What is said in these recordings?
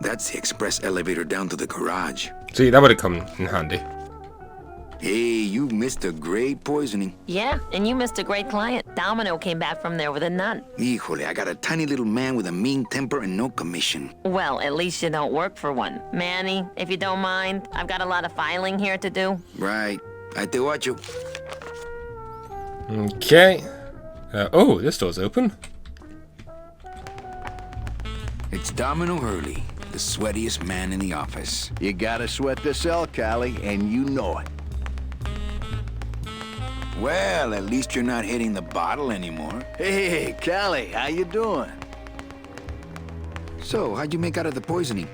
That's the express elevator down to the garage. See, that would have come in handy. Hey, you missed a great poisoning. Yeah, and you missed a great client. Domino came back from there with a nun. Híjole, I got a tiny little man with a mean temper and no commission. Well, at least you don't work for one. Manny, if you don't mind, I've got a lot of filing here to do. Right. I te watcho. Okay. Oh, this door's open. It's Domino Hurley, the sweatiest man in the office. You gotta sweat the cell, Callie, and you know it. Well, at least you're not hitting the bottle anymore. Hey, Callie, how you doing? So, how'd you make out of the poisoning?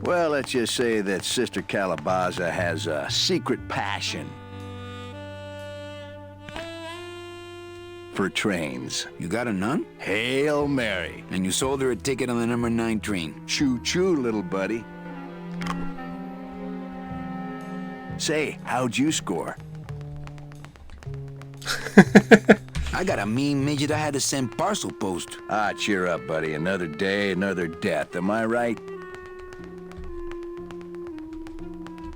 Well, let's just say that Sister Calabaza has a secret passion for trains. You got a nun? Hail Mary. And you sold her a ticket on the number 9 train. Choo-choo, little buddy. Say, how'd you score? I got a mean midget I had to send parcel post. Ah, cheer up, buddy. Another day, another death. Am I right?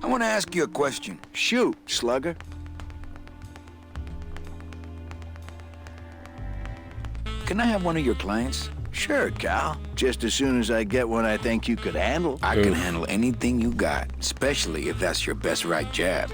I want to ask you a question. Shoot, slugger. Can I have one of your clients? Sure, Cal. Just as soon as I get one I think you could handle. I can handle anything you got, especially if that's your best right jab.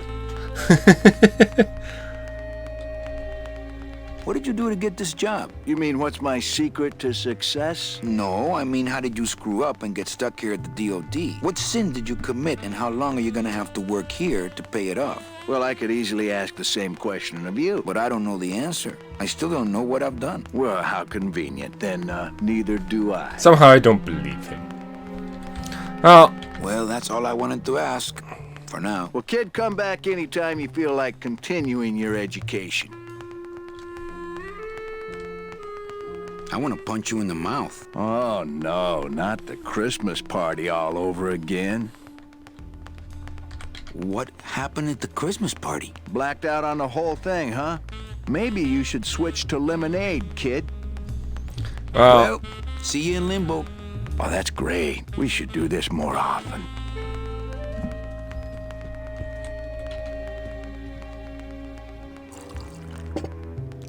What did you do to get this job? You mean what's my secret to success? No, I mean how did you screw up and get stuck here at the DOD? What sin did you commit and how long are you gonna have to work here to pay it off? Well, I could easily ask the same question of you. But I don't know the answer. I still don't know what I've done. Well, how convenient. Then neither do I. Somehow I don't believe him. Oh. Well, that's all I wanted to ask. For now. Well, kid, come back anytime you feel like continuing your education. I want to punch you in the mouth. Oh, no, not the Christmas party all over again. What happened at the Christmas party? Blacked out on the whole thing, huh? Maybe you should switch to lemonade, kid. Well, see you in limbo. Oh, that's great. We should do this more often.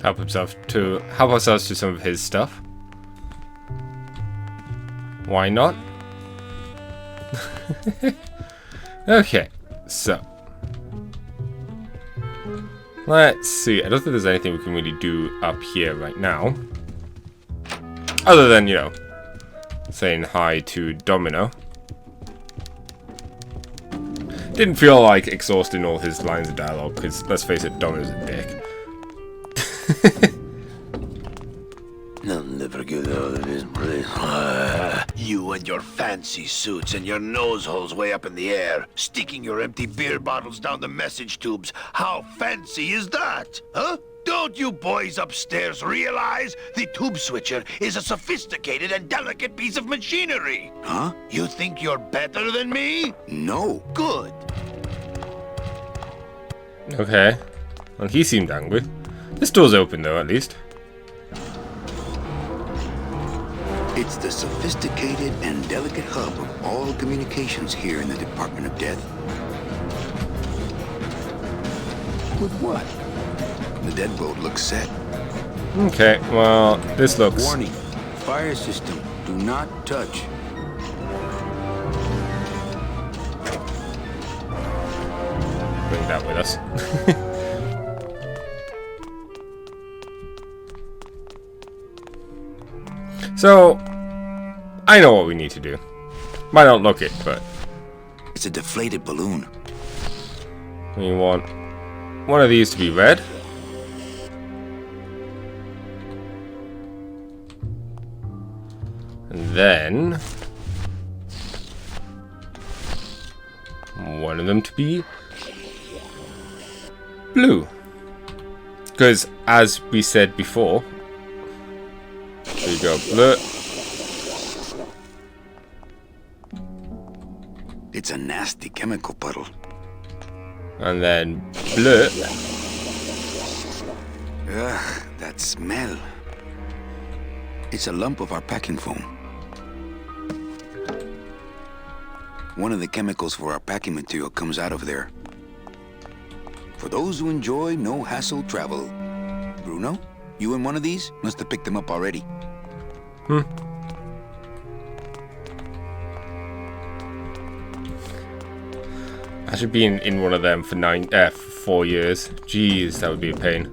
Help ourselves to some of his stuff. Why not? Okay, so let's see. I don't think there's anything we can really do up here right now, other than, you know, saying hi to Domino. Didn't feel like exhausting all his lines of dialogue because, let's face it, Domino's a dick. I'll never get out of this place. You and your fancy suits and your nose holes way up in the air, sticking your empty beer bottles down the message tubes. How fancy is that? Huh? Don't you boys upstairs realize the tube switcher is a sophisticated and delicate piece of machinery? Huh? You think you're better than me? No. Good. Okay. Well, he seemed angry. This door's open, though, at least. It's the sophisticated and delicate hub of all communications here in the Department of Death. With what? The deadbolt looks set. Okay, well, this looks... Warning. Fire system. Do not touch. Bring that with us. So, I know what we need to do. Might not look it, but... It's a deflated balloon. We want one of these to be red. And then... one of them to be blue. Because, as we said before... There you go, blue. It's a nasty chemical puddle. And then blue. Ugh, that smell. It's a lump of our packing foam. One of the chemicals for our packing material comes out of there. For those who enjoy no-hassle travel. Bruno, you in one of these? Must have picked them up already. I should be in one of them for 4 years. Jeez, that would be a pain.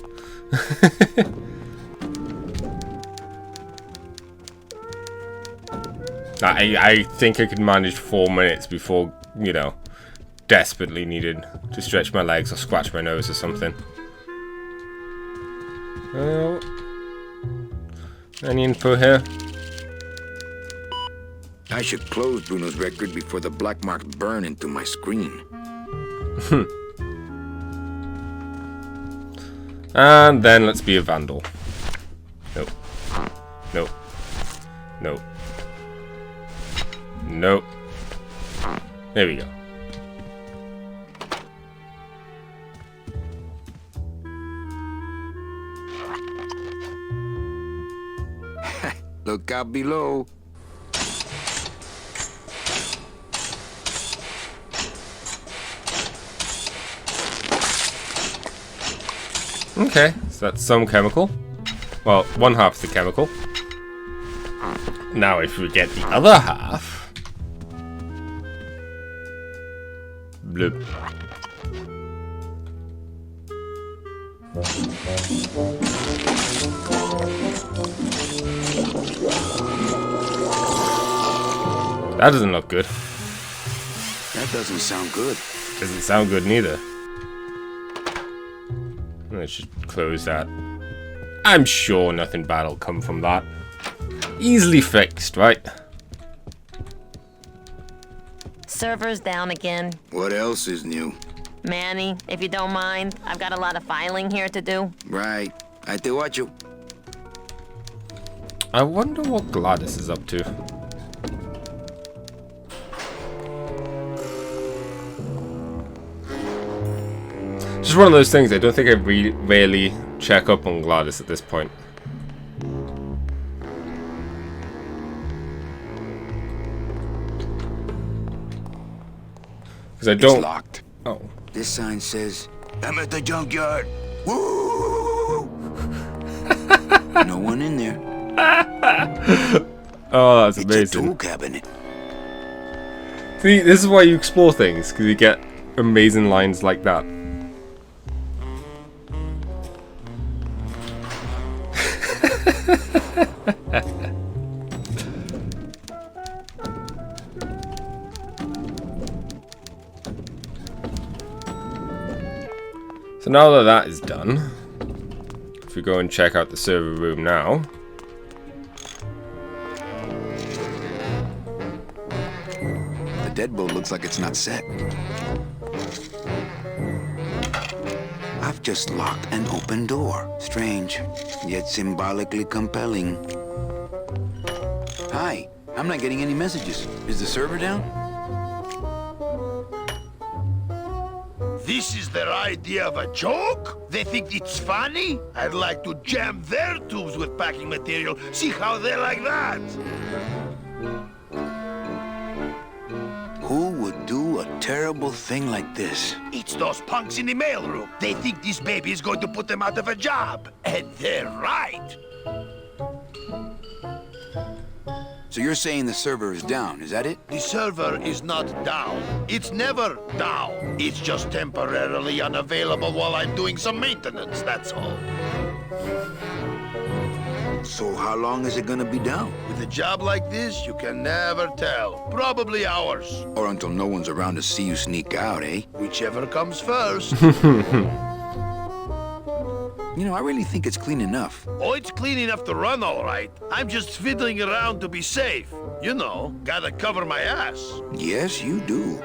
I think I could manage 4 minutes before, you know, desperately needed to stretch my legs or scratch my nose or something. Any info here? I should close Bruno's record before the black marks burn into my screen. And then let's be a vandal. Nope. Nope. Nope. Nope. There we go. Look out below. Okay, so that's some chemical. Well, one half's the chemical. Now if we get the other half... Bloop. That doesn't look good. That doesn't sound good. Doesn't sound good neither. I should close that. I'm sure nothing bad will come from that. Easily fixed, right? Server's down again. What else is new? Manny, if you don't mind, I've got a lot of filing here to do. Right. I te watch you. I wonder what Gladys is up to. Just one of those things. I don't think I really check up on Gladys at this point. Because I don't. It's locked. Oh. This sign says, "I'm at the junkyard." Woo! No one in there. Oh, that's It's amazing. a tool cabinet. See, this is why you explore things, because you get amazing lines like that. So now that that is done, if we go and check out the server room now, The deadbolt looks like it's not set. I've just locked an open door. Strange, yet symbolically compelling. Hi, I'm not getting any messages. Is the server down? This is their idea of a joke? They think it's funny? I'd like to jam their tubes with packing material, see how they like that. Who would do a terrible thing like this? It's those punks in the mailroom. They think this baby is going to put them out of a job. And they're right. So you're saying the server is down, is that it? The server is not down. It's never down. It's just temporarily unavailable while I'm doing some maintenance, that's all. So how long is it gonna be down? With a job like this, you can never tell. Probably hours. Or until no one's around to see you sneak out, eh? Whichever comes first. You know, I really think it's clean enough. Oh, it's clean enough to run, all right. I'm just fiddling around to be safe. You know, gotta cover my ass. Yes, you do.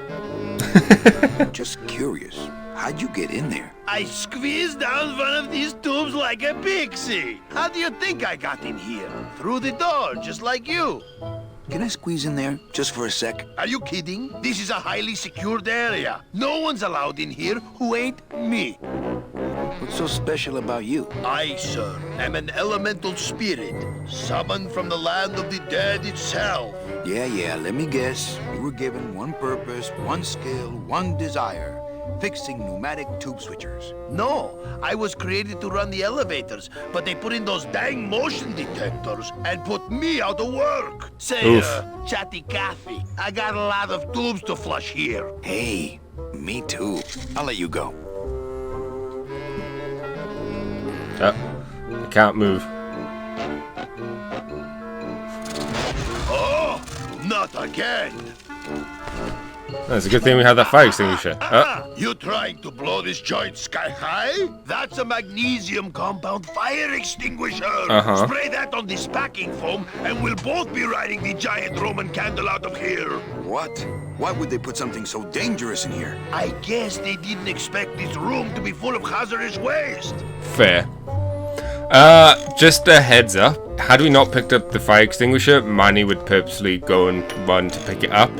Just curious, how'd you get in there? I squeezed down one of these tubes like a pixie. How do you think I got in here? Through the door, just like you. Can I squeeze in there, just for a sec? Are you kidding? This is a highly secured area. No one's allowed in here who ain't me. What's so special about you? I, sir, am an elemental spirit, summoned from the land of the dead itself. Yeah, let me guess. You were given one purpose, one skill, one desire. Fixing pneumatic tube switchers. No, I was created to run the elevators, but they put in those dang motion detectors and put me out of work. Say, Chatty Cathy, I got a lot of tubes to flush here. Hey, me too. I'll let you go. I can't move. Oh, not again. That's a good thing we had that fire extinguisher. You trying to blow this joint sky high? That's a magnesium compound fire extinguisher. Spray that on this packing foam and we'll both be riding the giant Roman candle out of here. What? Why would they put something so dangerous in here? I guess they didn't expect this room to be full of hazardous waste. Fair. Just a heads up. Had we not picked up the fire extinguisher, Manny would purposely go and run to pick it up.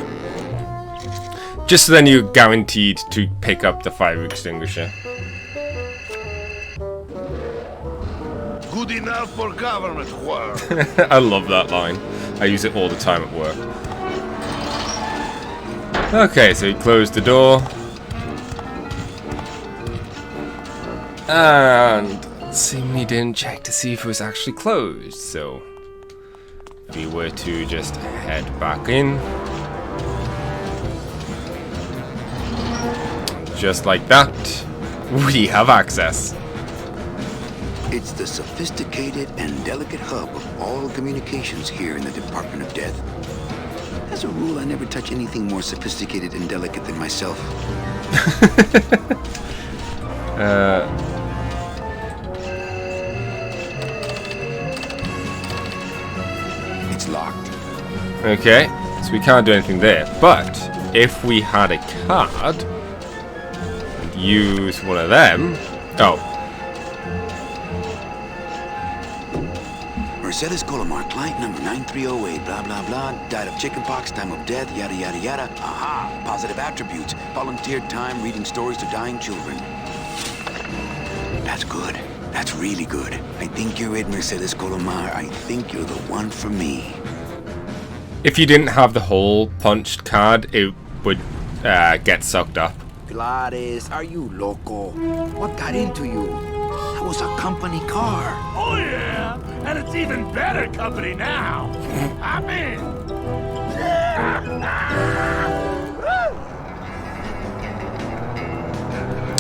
Just so then you're guaranteed to pick up the fire extinguisher. Good enough for government work. I love that line. I use it all the time at work. Okay, so he closed the door. And seemingly didn't check to see if it was actually closed. So if we were to just head back in. Just like that, we have access. It's the sophisticated and delicate hub of all communications here in the Department of Death. As a rule, I never touch anything more sophisticated and delicate than myself. It's locked. Okay, so we can't do anything there. But if we had a card, and use one of them. Oh. Mercedes Colomar, client number 9308, blah, blah, blah. Died of chickenpox, time of death, yada, yada, yada. Aha! Positive attributes. Volunteered time reading stories to dying children. That's good. That's really good. I think you're it, Mercedes Colomar. I think you're the one for me. If you didn't have the hole punched card, it would get sucked up. Gladys, are you loco? What got into you? That was a company car. Oh yeah, and it's even better company now. I'm in.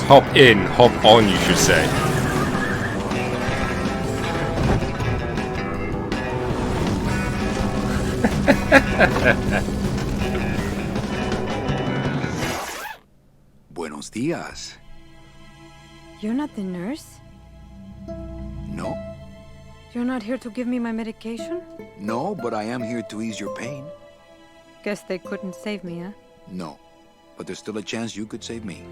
Hop in, hop on, you should say. Buenos dias. You're not the nurse? No? You're not here to give me my medication? No, but I am here to ease your pain. Guess they couldn't save me, huh? No. But there's still a chance you could save me.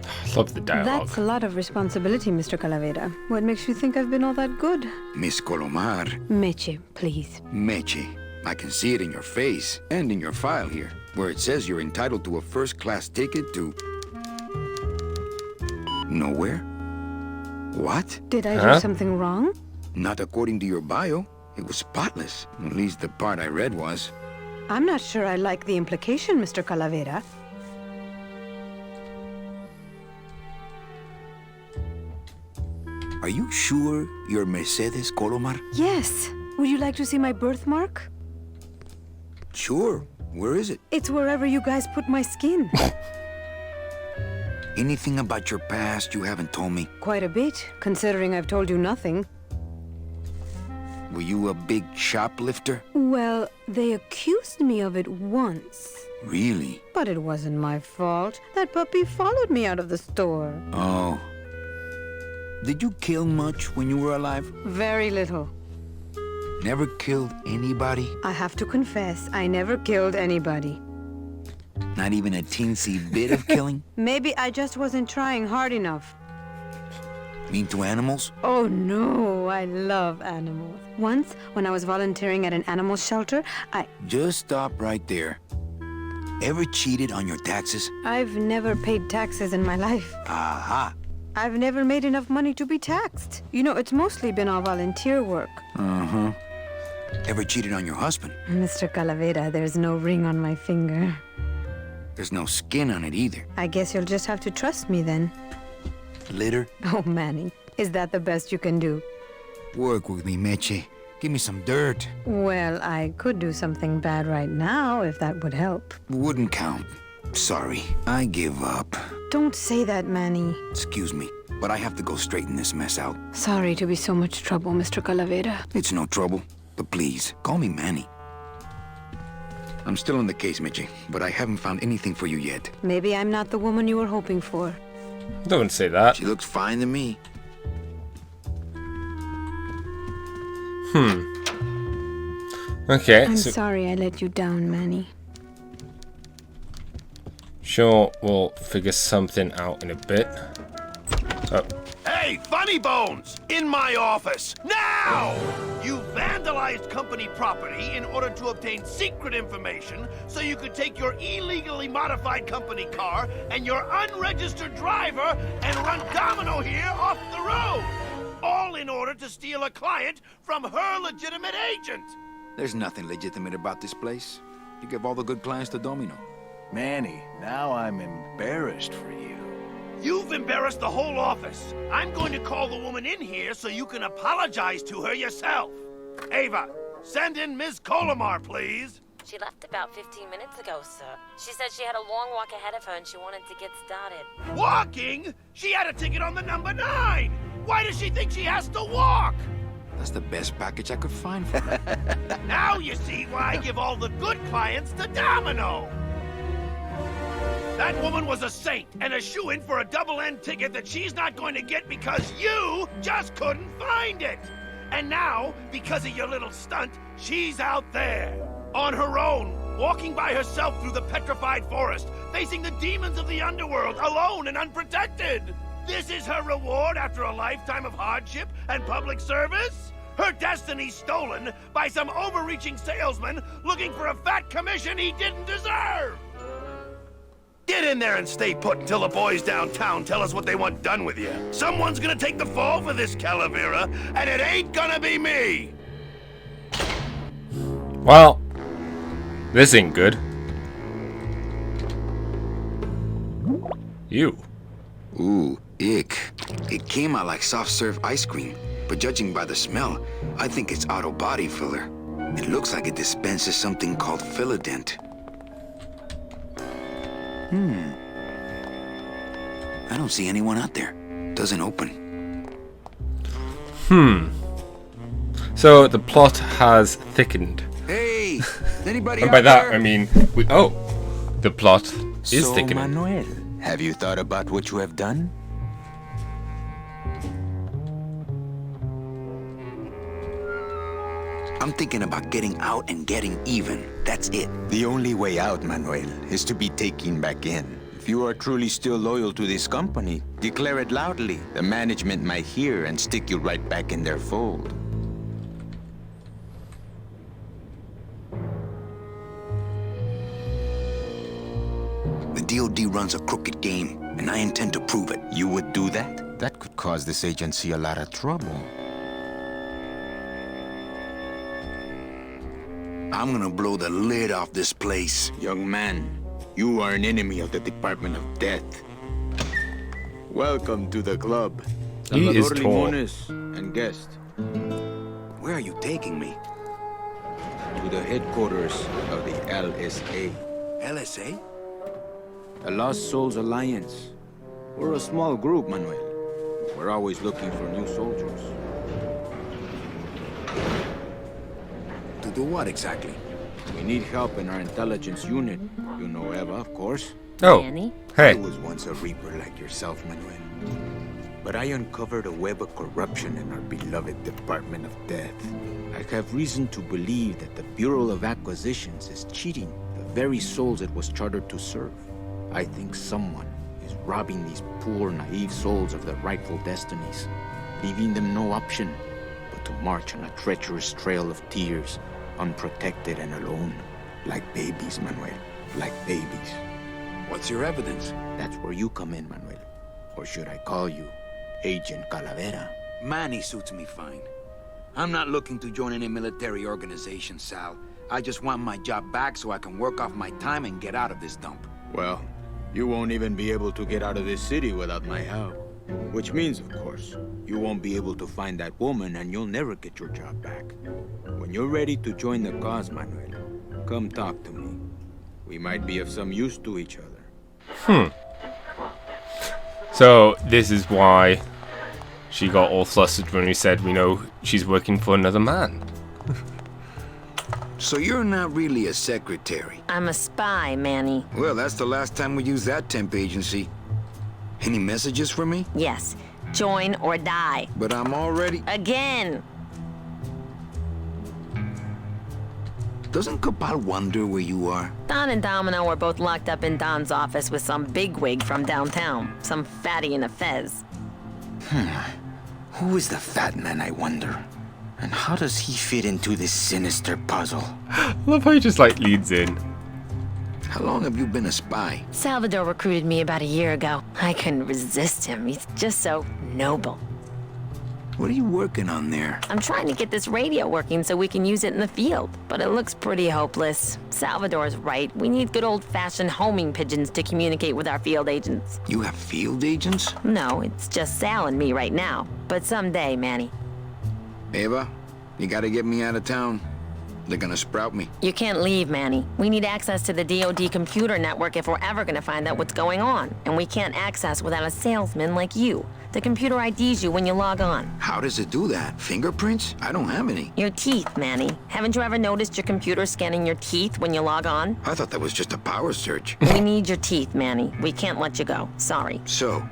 I love the dialogue. That's a lot of responsibility, Mr. Calavera. What makes you think I've been all that good? Miss Colomar. Meche, please. Meche. I can see it in your face and in your file here, where it says you're entitled to a first-class ticket to... nowhere? What? Did I do something wrong? Not according to your bio. It was spotless. At least the part I read was. I'm not sure I like the implication, Mr. Calavera. Are you sure you're Mercedes Colomar? Yes. Would you like to see my birthmark? Sure. Where is it? It's wherever you guys put my skin. Anything about your past you haven't told me? Quite a bit, considering I've told you nothing. Were you a big shoplifter? Well, they accused me of it once. Really? But it wasn't my fault. That puppy followed me out of the store. Oh. Did you kill much when you were alive? Very little. Never killed anybody? I have to confess, I never killed anybody. Not even a teensy bit of killing? Maybe I just wasn't trying hard enough. Mean to animals? Oh no, I love animals. Once, when I was volunteering at an animal shelter, Just stop right there. Ever cheated on your taxes? I've never paid taxes in my life. Aha. I've never made enough money to be taxed. You know, it's mostly been all volunteer work. Uh-huh. Ever cheated on your husband? Mr. Calavera, there's no ring on my finger. There's no skin on it either. I guess you'll just have to trust me then. Litter? Oh, Manny, is that the best you can do? Work with me, Meche. Give me some dirt. Well, I could do something bad right now if that would help. Wouldn't count. Sorry, I give up. Don't say that, Manny. Excuse me, but I have to go straighten this mess out. Sorry to be so much trouble, Mr. Calavera. It's no trouble, but please, call me Manny. I'm still on the case, Meche, but I haven't found anything for you yet. Maybe I'm not the woman you were hoping for. Don't say that. She looks fine to me. Okay, I'm so sorry I let you down, Manny. sure we'll figure something out in a bit. Oh, Hey, Funny Bones! In my office! Now! You vandalized company property in order to obtain secret information so you could take your illegally modified company car and your unregistered driver and run domino here off the road! All in order to steal a client from her legitimate agent! There's nothing legitimate about this place. You give all the good clients to Domino. Manny, now I'm embarrassed for you. You've embarrassed the whole office. I'm going to call the woman in here so you can apologize to her yourself. Ava, send in Ms. Colomar, please. She left about 15 minutes ago, sir. She said she had a long walk ahead of her and she wanted to get started. Walking? She had a ticket on the number 9. Why does she think she has to walk? That's the best package I could find for her. Now you see why I give all the good clients to Domino. That woman was a saint and a shoo-in for a double-end ticket that she's not going to get because you just couldn't find it. And now, because of your little stunt, she's out there, on her own, walking by herself through the petrified forest, facing the demons of the underworld, alone and unprotected. This is her reward after a lifetime of hardship and public service? Her destiny stolen by some overreaching salesman looking for a fat commission he didn't deserve! Get in there and stay put until the boys downtown tell us what they want done with you. Someone's gonna take the fall for this, Calavera, and it ain't gonna be me! well, this ain't good. You. Ooh, ick. It came out like soft-serve ice cream, but judging by the smell, I think it's auto body filler. It looks like it dispenses something called Philodent. I don't see anyone out there. Doesn't open. So the plot has thickened. Hey! Is anybody And out by that, there? I mean, the plot is So, thickening. Manuel, have you thought about what you have done? I'm thinking about getting out and getting even. That's it. The only way out, Manuel, is to be taken back in. If you are truly still loyal to this company, declare it loudly. The management might hear and stick you right back in their fold. The DOD runs a crooked game, and I intend to prove it. You would do that? That could cause this agency a lot of trouble. I'm gonna blow the lid off this place. Young man, you are an enemy of the Department of Death. Welcome to the club. He is Salvador tall. Limones and guest. Where are you taking me? To the headquarters of the LSA. LSA? The Lost Souls Alliance. We're a small group, Manuel. We're always looking for new soldiers. To do what exactly? We need help in our intelligence unit. You know Eva, of course. Oh, Manny? I hey. was once a reaper like yourself, Manuel. But I uncovered a web of corruption in our beloved Department of Death. I have reason to believe that the Bureau of Acquisitions is cheating the very souls it was chartered to serve. I think someone is robbing these poor, naive souls of their rightful destinies, leaving them no option but to march on a treacherous trail of tears, unprotected and alone, like babies, Manuel, like babies. What's your evidence? That's where you come in, Manuel. Or should I call you Agent Calavera. Manny suits me fine. I'm not looking to join any military organization, Sal. I just want my job back so I can work off my time and get out of this dump. Well, you won't even be able to get out of this city without my help. Which means, of course, you won't be able to find that woman and you'll never get your job back. When you're ready to join the cause, Manuel, come talk to me. We might be of some use to each other. So, this is why she got all flustered when we said we know she's working for another man. So you're not really a secretary. I'm a spy, Manny. Well, that's the last time we used that temp agency. Any messages for me? Yes. Join or die. But I'm already... Again! Doesn't Cabal wonder where you are? Don and Domino were both locked up in Don's office with some bigwig from downtown. Some fatty in a fez. Who is the fat man, I wonder? And how does he fit into this sinister puzzle? I love how he just like leads in. How long have you been a spy? Salvador recruited me about a year ago. I couldn't resist him. He's just so noble. What are you working on there? I'm trying to get this radio working so we can use it in the field, but it looks pretty hopeless. Salvador's right. We need good old-fashioned homing pigeons to communicate with our field agents. You have field agents? No, it's just Sal and me right now. But someday, Manny. Eva, you gotta get me out of town. They're gonna sprout me. You can't leave, Manny. We need access to the DoD computer network if we're ever gonna find out what's going on. And we can't access without a salesman like you. The computer IDs you when you log on. How does it do that? Fingerprints? I don't have any. Your teeth, Manny. Haven't you ever noticed your computer scanning your teeth when you log on? I thought that was just a power search. We need your teeth, Manny. We can't let you go. Sorry. So,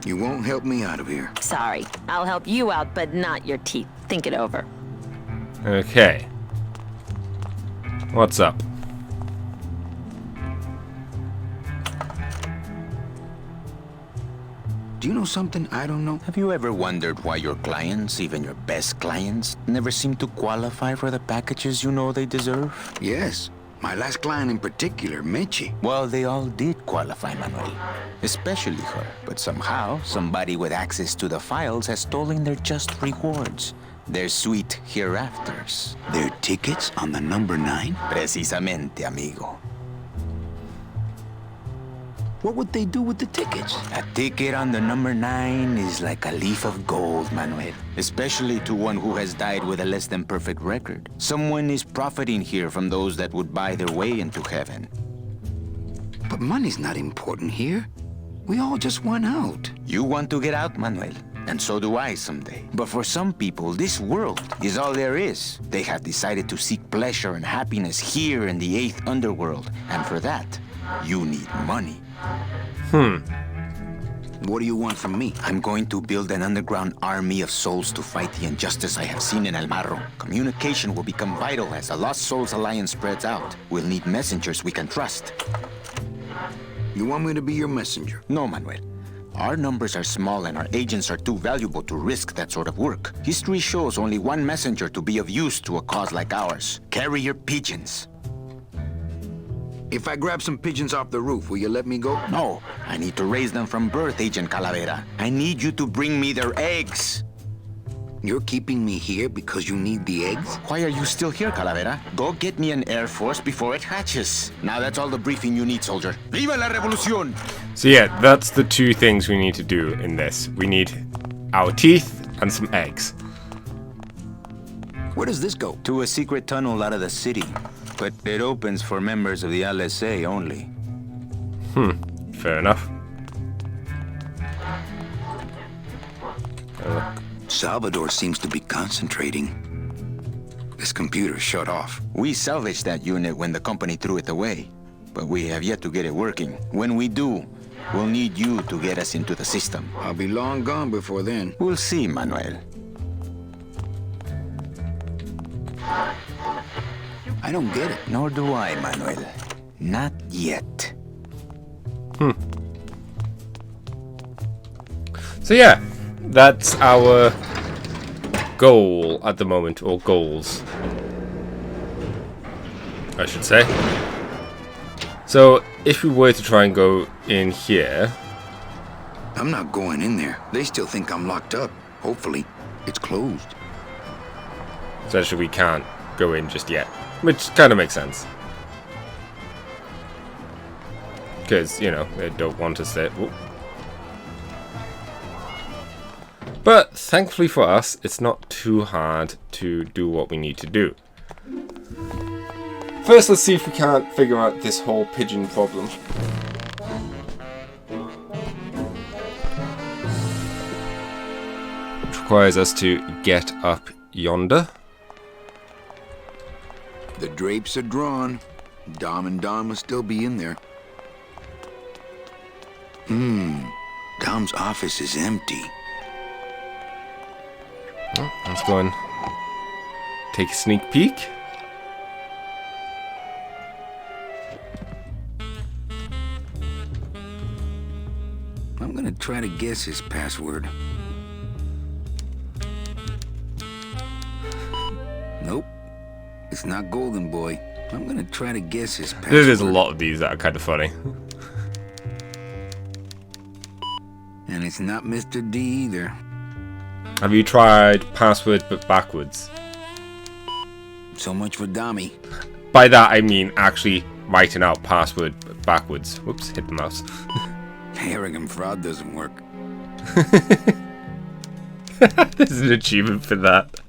you won't help me out of here. Sorry. I'll help you out, but not your teeth. Think it over. Okay. What's up? Do you know something I don't know? Have you ever wondered why your clients, even your best clients, never seem to qualify for the packages you know they deserve? Yes. My last client in particular, Mechi. Well, they all did qualify, Manuel. Especially her. But somehow, somebody with access to the files has stolen their just rewards. Their sweet hereafters. Their tickets on the number 9? Precisamente, amigo. What would they do with the tickets? A ticket on the number 9 is like a leaf of gold, Manuel. Especially to one who has died with a less than perfect record. Someone is profiting here from those that would buy their way into heaven. But money's not important here. We all just want out. You want to get out, Manuel. And so do I someday. But for some people, this world is all there is. They have decided to seek pleasure and happiness here in the 8th underworld. And for that, you need money. What do you want from me? I'm going to build an underground army of souls to fight the injustice I have seen in El Marro. Communication will become vital as the Lost Souls Alliance spreads out. We'll need messengers we can trust. You want me to be your messenger? No, Manuel. Our numbers are small and our agents are too valuable to risk that sort of work. History shows only one messenger to be of use to a cause like ours. Carrier pigeons. If I grab some pigeons off the roof, will you let me go? No, I need to raise them from birth, Agent Calavera. I need you to bring me their eggs. You're keeping me here because you need the eggs? Why are you still here, Calavera? Go get me an Air Force before it hatches. Now that's all the briefing you need, soldier. Viva la revolución! So yeah, that's the two things we need to do in this. We need our teeth and some eggs. Where does this go? To a secret tunnel out of the city. But it opens for members of the LSA only. Fair enough. Salvador seems to be concentrating. This computer shut off. We salvaged that unit when the company threw it away. But we have yet to get it working. When we do, we'll need you to get us into the system. I'll be long gone before then. We'll see, Manuel. I don't get it. Nor do I, Manuel. Not yet. So yeah, that's our goal at the moment, or goals, I should say. So if we were to try and go in here, I'm not going in there. They still think I'm locked up. Hopefully, it's closed. Essentially, we can't go in just yet. Which kind of makes sense. Because, you know, they don't want us there. Whoop. But, thankfully for us, it's not too hard to do what we need to do. First, let's see if we can't figure out this whole pigeon problem. Which requires us to get up yonder. The drapes are drawn. Dom and Don must still be in there. Dom's office is empty. Well, let's go and take a sneak peek. I'm gonna try to guess his password. Nope. It's not Golden Boy. I'm gonna try to guess his password. There's a lot of these that are kind of funny. And it's not Mr. D either. Have you tried password but backwards? So much for Dommy. By that I mean actually writing out password but backwards. Whoops, hit the mouse. Arrogant fraud doesn't work. There's an achievement for that.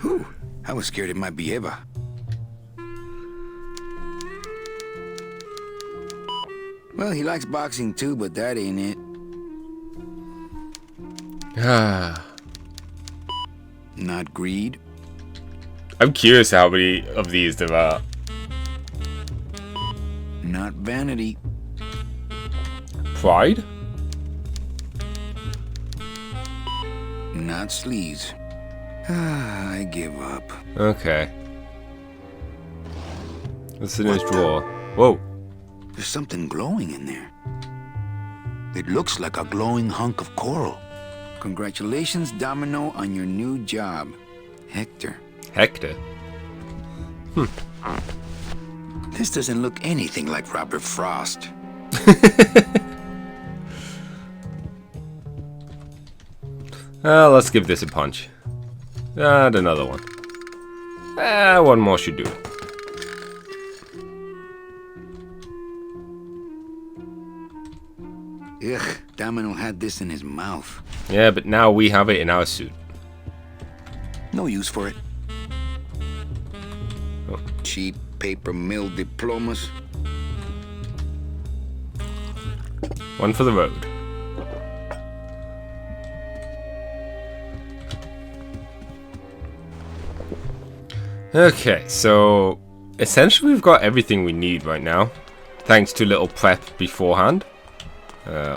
Whew, I was scared it might be Eva. Well, he likes boxing too, but that ain't it. Not greed. I'm curious how many of these there are. Not vanity. Pride? Not sleaze. I give up. Okay. What's in his drawer? Whoa. There's something glowing in there. It looks like a glowing hunk of coral. Congratulations, Domino, on your new job. Hector. Hector? This doesn't look anything like Robert Frost. Let's give this a punch. And another one. One more should do it. Ugh, Domino had this in his mouth. Yeah, but now we have it in our suit. No use for it. Oh. Cheap paper mill diplomas. One for the road. Okay, so essentially we've got everything we need right now. Thanks to little prep beforehand.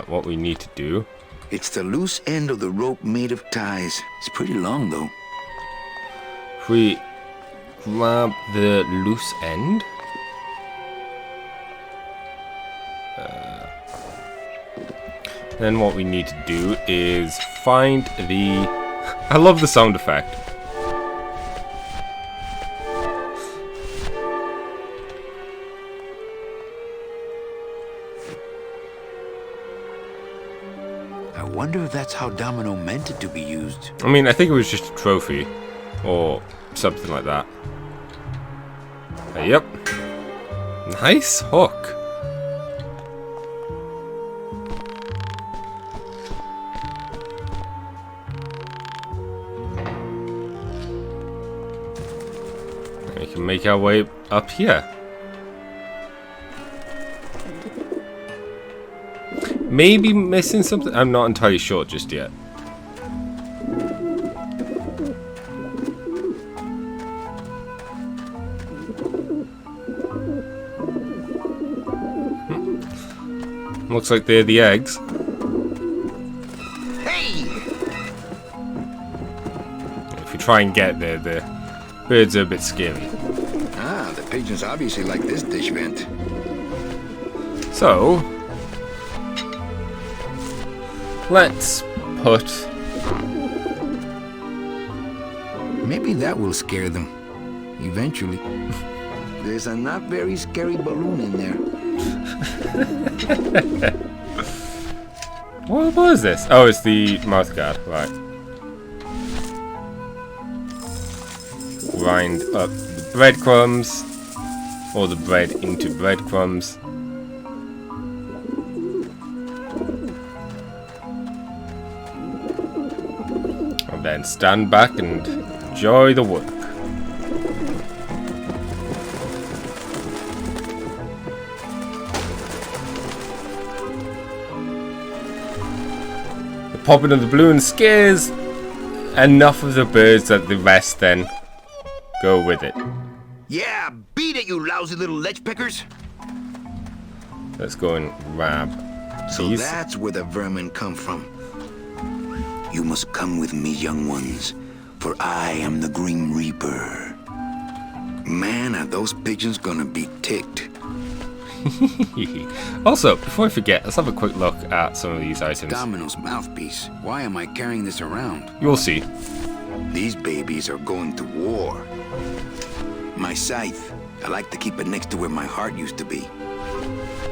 What we need to do. It's the loose end of the rope made of ties. It's pretty long, though. If we grab the loose end. Then what we need to do is find the... I love the sound effect. I wonder if that's how Domino meant it to be used. I mean, I think it was just a trophy. Or something like that. Yep. Nice hook. We can make our way up here. Maybe missing something? I'm not entirely sure just yet. Looks like they're the eggs. Hey! If you try and get there, the birds are a bit scary. Ah, the pigeons obviously like this dish vent. So, let's put... Maybe that will scare them. Eventually. There's a not very scary balloon in there. What was this? Oh, it's the mouth guard, right. Grind up the breadcrumbs, or the bread into breadcrumbs. And then stand back and enjoy the work. The popping of the balloon scares enough of the birds that the rest then go with it. Yeah, beat it, you lousy little ledge pickers. Let's go and grab So these. that's where the vermin come from. You must come with me, young ones, for I am the Grim Reaper. Man, are those pigeons gonna be ticked. Also, before I forget, let's have a quick look at some of these items. Domino's mouthpiece. Why am I carrying this around? You'll see. These babies are going to war. My scythe. I like to keep it next to where my heart used to be.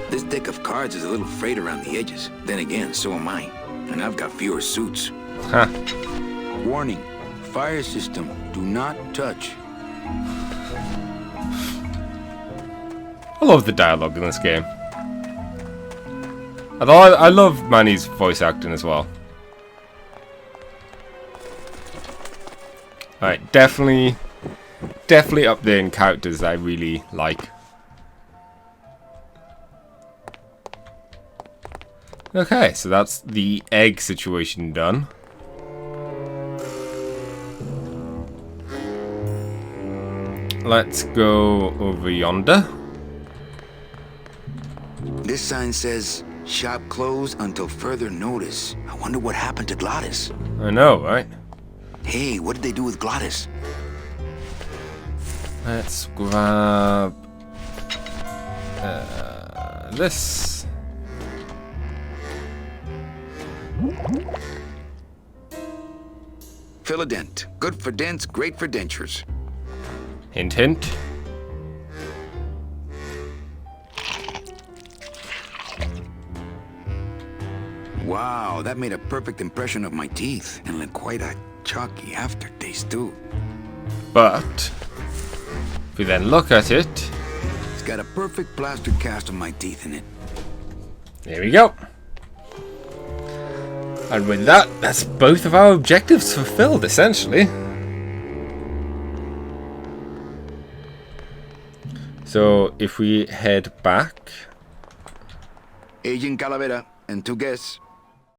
This deck of cards is a little frayed around the edges. Then again, so am I. And I've got fewer suits. Huh. Warning. Fire system. Do not touch. I love the dialogue in this game. Although I love Manny's voice acting as well. Alright, definitely up there in characters that I really like. Okay, so that's the egg situation done. Let's go over yonder. This sign says, shop closed until further notice. I wonder what happened to Glottis. I know, right? Hey, what did they do with Glottis? Let's grab this. Fill a dent. Good for dents, great for dentures. Hint, hint. Wow, that made a perfect impression of my teeth. And like quite a chalky aftertaste, too. But if we then look at it, It's got a perfect plaster cast of my teeth in it. there we go. And with that, that's both of our objectives fulfilled, essentially. So if we head back, Agent Calavera and 2 guests.